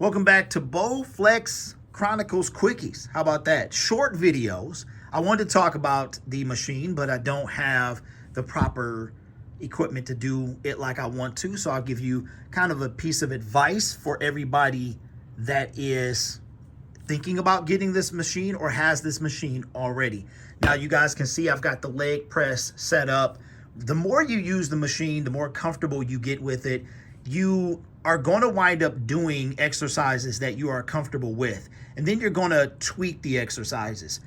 Welcome back to BowFlex Chronicles Quickies. How about that? Short videos. I wanted to talk about the machine, but I don't have the proper equipment to do it like I want to. So I'll give you kind of a piece of advice for everybody that is thinking about getting this machine or has this machine already. Now you guys can see I've got the leg press set up. The more you use the machine, the more comfortable you get with it. You are going to wind up doing exercises that you are comfortable with, and then you're going to tweak the exercises.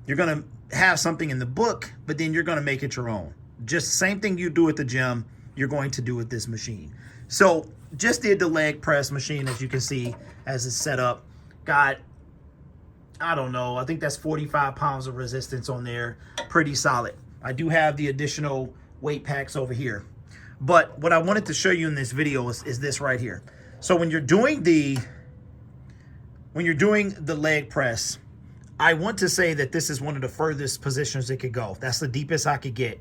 You're going to have something in the book, but then you're going to make it your own. Just same thing you do at the gym, you're going to do with this machine. So just did the leg press machine, as you can see, as it's set up. Got, I don't know, I think that's 45 pounds of resistance on there. Pretty solid. I do have the additional weight packs over here. But what I wanted to show you in this video is this right here. So when you're doing the leg press, I want to say that this is one of the furthest positions it could go. That's the deepest I could get.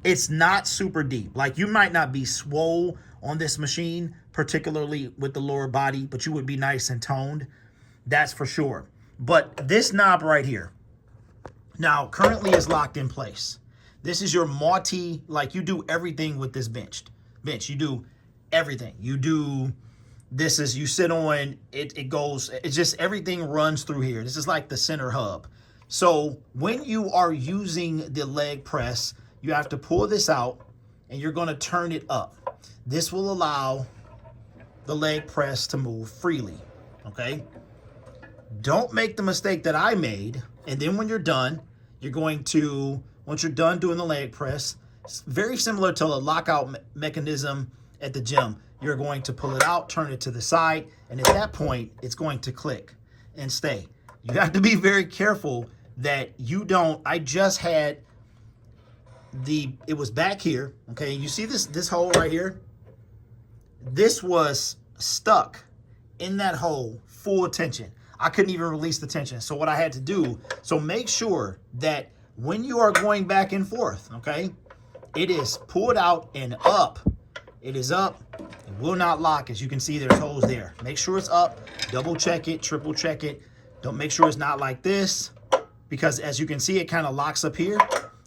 It's not super deep. Like, you might not be swole on this machine, particularly with the lower body, but you would be nice and toned. That's for sure. But this knob right here, now currently is locked in place. This is your multi, like, you do everything with this bench. You do everything. You do, this is, you sit on, it goes, it's just everything runs through here. This is like the center hub. So when you are using the leg press, you have to pull this out and you're going to turn it up. This will allow the leg press to move freely, okay? Don't make the mistake that I made. And then when you're done, you're going to, once you're done doing the leg press, it's very similar to a lockout mechanism at the gym. You're going to pull it out, turn it to the side, and at that point, it's going to click and stay. You have to be very careful that you don't, I just had it was back here, okay? You see this hole right here? This was stuck in that hole, full tension. I couldn't even release the tension. So what I had to do, so make sure that when you are going back and forth, okay, it is pulled out and up. It is up. It will not lock. As you can see, there's holes there. Make sure it's up. Double check it. Triple check it. Don't make sure it's not like this, because as you can see, it kind of locks up here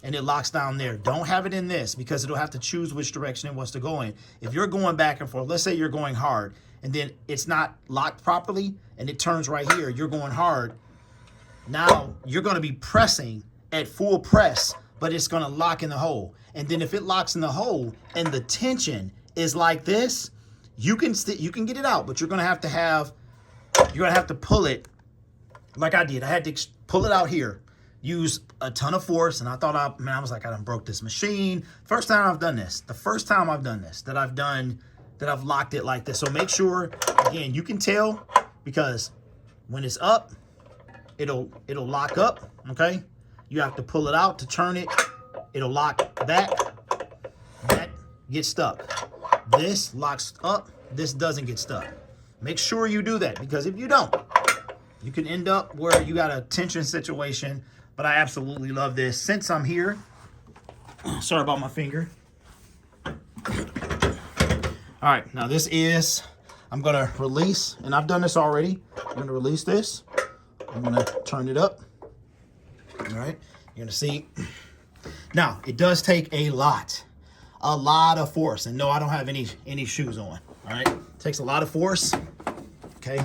and it locks down there. Don't have it in this, because it'll have to choose which direction it wants to go in. If you're going back and forth, let's say you're going hard and then it's not locked properly and it turns right here, you're going hard. Now you're going to be pressing at full press, but it's going to lock in the hole. And then if it locks in the hole and the tension is like this, you can get it out, but you're going to have to pull it like I did. I had to pull it out here, use a ton of force, and I thought, I was like, I done broke this machine. First time I've done this. The first time I've done this, that I've locked it like this. So make sure, again, you can tell, because when it's up, it'll lock up, okay? You have to pull it out to turn it. It'll lock back. That gets stuck. This locks up. This doesn't get stuck. Make sure you do that, because if you don't, you can end up where you got a tension situation. But I absolutely love this. Since I'm here, sorry about my finger. All right, now this is, I'm gonna release, and I've done this already. I'm gonna release this. I'm gonna turn it up. All right, you're gonna see. Now, it does take a lot of force. And no, I don't have any shoes on. All right, it takes a lot of force. Okay.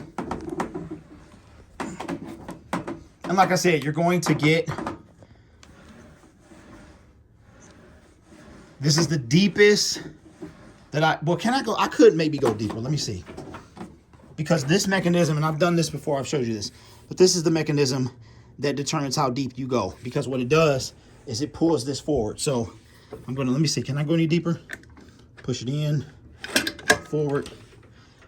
And like I said, you're going to get, this is the deepest that can I go? I could maybe go deeper. Let me see. Because this mechanism, and I've done this before, I've showed you this, but this is the mechanism that determines how deep you go. Because what it does is it pulls this forward. So I'm gonna, let me see, can I go any deeper? Push it in, forward.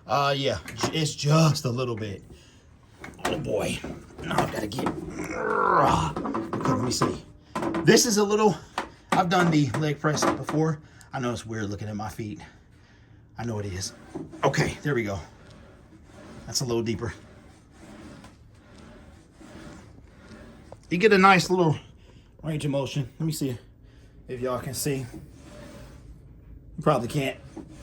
Yeah, it's just a little bit. Oh boy, now I've gotta get, okay, let me see. This is a little, I've done the leg press before. I know it's weird looking at my feet. I know it is. Okay, there we go. That's a little deeper. You get a nice little range of motion. Let me see if y'all can see. You probably can't.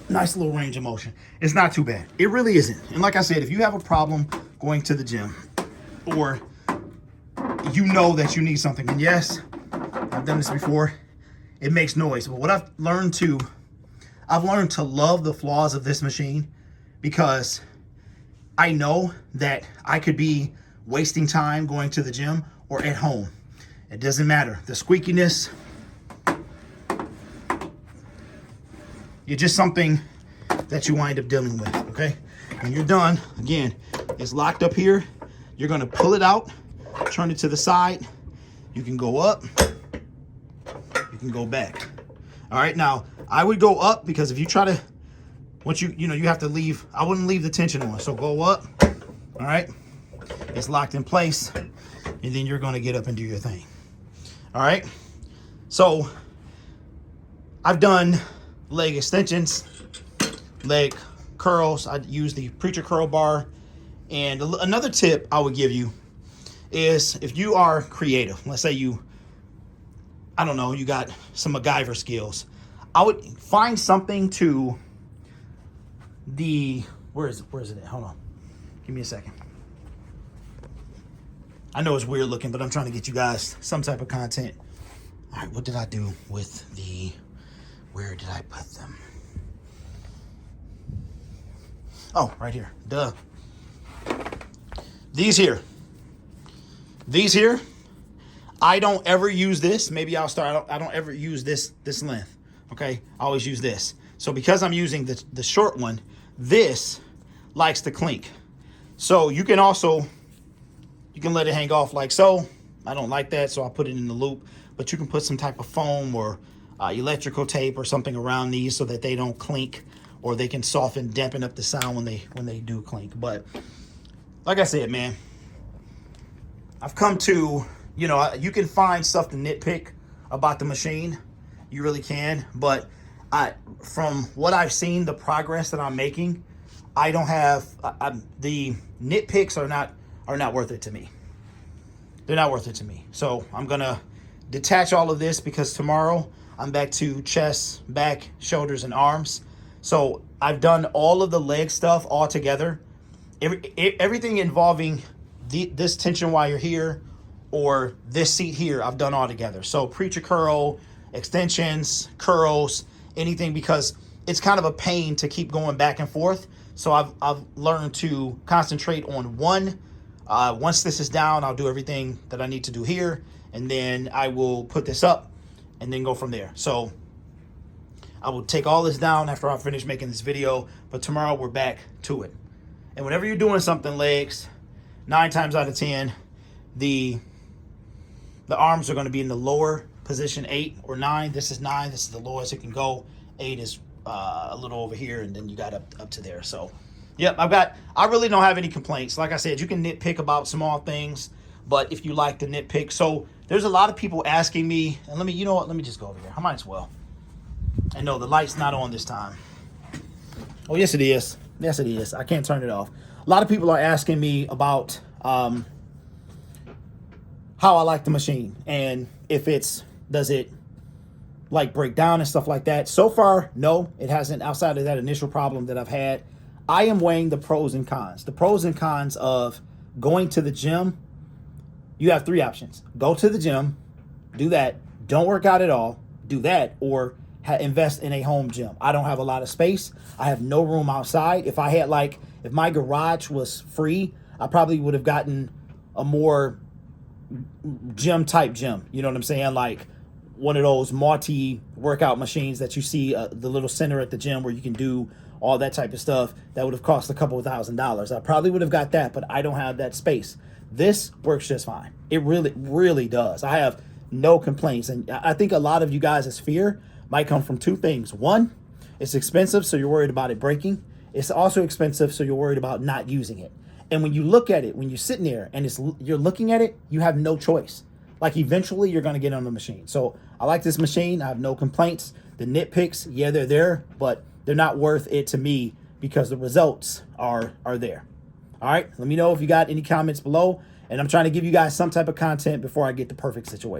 Nice little range of motion. It's not too bad. It really isn't. And like I said, if you have a problem going to the gym, or you know that you need something, and yes, I've done this before, it makes noise. But what I've learned to love the flaws of this machine, because I know that I could be wasting time going to the gym or at home. It doesn't matter. The squeakiness, you're just something that you wind up dealing with, okay? When you're done, again, it's locked up here. You're gonna pull it out, turn it to the side. You can go up, you can go back. All right, now, I would go up, because if you try to, once you have to leave, I wouldn't leave the tension on. So go up, all right? It's locked in place, and then you're gonna get up and do your thing. All right? So, I've done leg extensions, leg curls. I use the Preacher Curl Bar. And another tip I would give you is, if you are creative, let's say you got some MacGyver skills, I would find something to where is it at? Hold on. Give me a second. I know it's weird looking, but I'm trying to get you guys some type of content. All right, what did I do with where did I put them? Oh, right here. Duh. These here, I don't ever use this. Maybe I'll start. I don't ever use this length. Okay, I always use this. So because I'm using the short one, this likes to clink. So you can let it hang off like so. I don't like that, so I'll put it in the loop. But you can put some type of foam or electrical tape or something around these so that they don't clink, or they can soften, dampen up the sound when they do clink. But like I said, man, I've come to, you can find stuff to nitpick about the machine. You really can. But from what I've seen, the progress that I'm making, I don't have, the nitpicks are not worth it to me. They're not worth it to me. So I'm going to detach all of this, because tomorrow I'm back to chest, back, shoulders, and arms. So I've done all of the leg stuff all together. Everything involving this tension wire here or this seat here, I've done all together. So Preacher Curl, extensions, curls, anything, because it's kind of a pain to keep going back and forth. So I've learned to concentrate on one. Once this is down, I'll do everything that I need to do here, and then I will put this up and then go from there. So I will take all this down after I finish making this video, but tomorrow we're back to it. And whenever you're doing something legs, 9 times out of 10, the arms are going to be in the lower position, 8 or 9. This is 9. This is the lowest it can go. 8 is a little over here, and then you got up to there. So, yep, I really don't have any complaints. Like I said, you can nitpick about small things, but if you like to nitpick. So there's a lot of people asking me, and let me just go over here. I might as well. And no, the light's not on this time. Oh, yes, it is. Yes, it is. I can't turn it off. A lot of people are asking me about how I like the machine, and if does it like break down and stuff like that. So far, no, it hasn't, outside of that initial problem that I've had. I am weighing the pros and cons. The pros and cons of going to the gym. You have 3 options. Go to the gym, do that, don't work out at all, do that, or invest in a home gym. I don't have a lot of space. I have no room outside. If my garage was free, I probably would have gotten a more gym type gym. You know what I'm saying? Like one of those multi-workout machines that you see, the little center at the gym where you can do all that type of stuff. That would have cost a couple of $1,000s. I probably would have got that, but I don't have that space. This works just fine. It really, really does. I have no complaints. And I think a lot of you guys' fear might come from 2 things. One, it's expensive, so you're worried about it breaking. It's also expensive, so you're worried about not using it. And when you look at it, when you're sitting there and you're looking at it, you have no choice. Like eventually you're going to get on the machine. So I like this machine. I have no complaints. The nitpicks, yeah, they're there, but they're not worth it to me because the results are there. All right, let me know if you got any comments below. And I'm trying to give you guys some type of content before I get the perfect situation.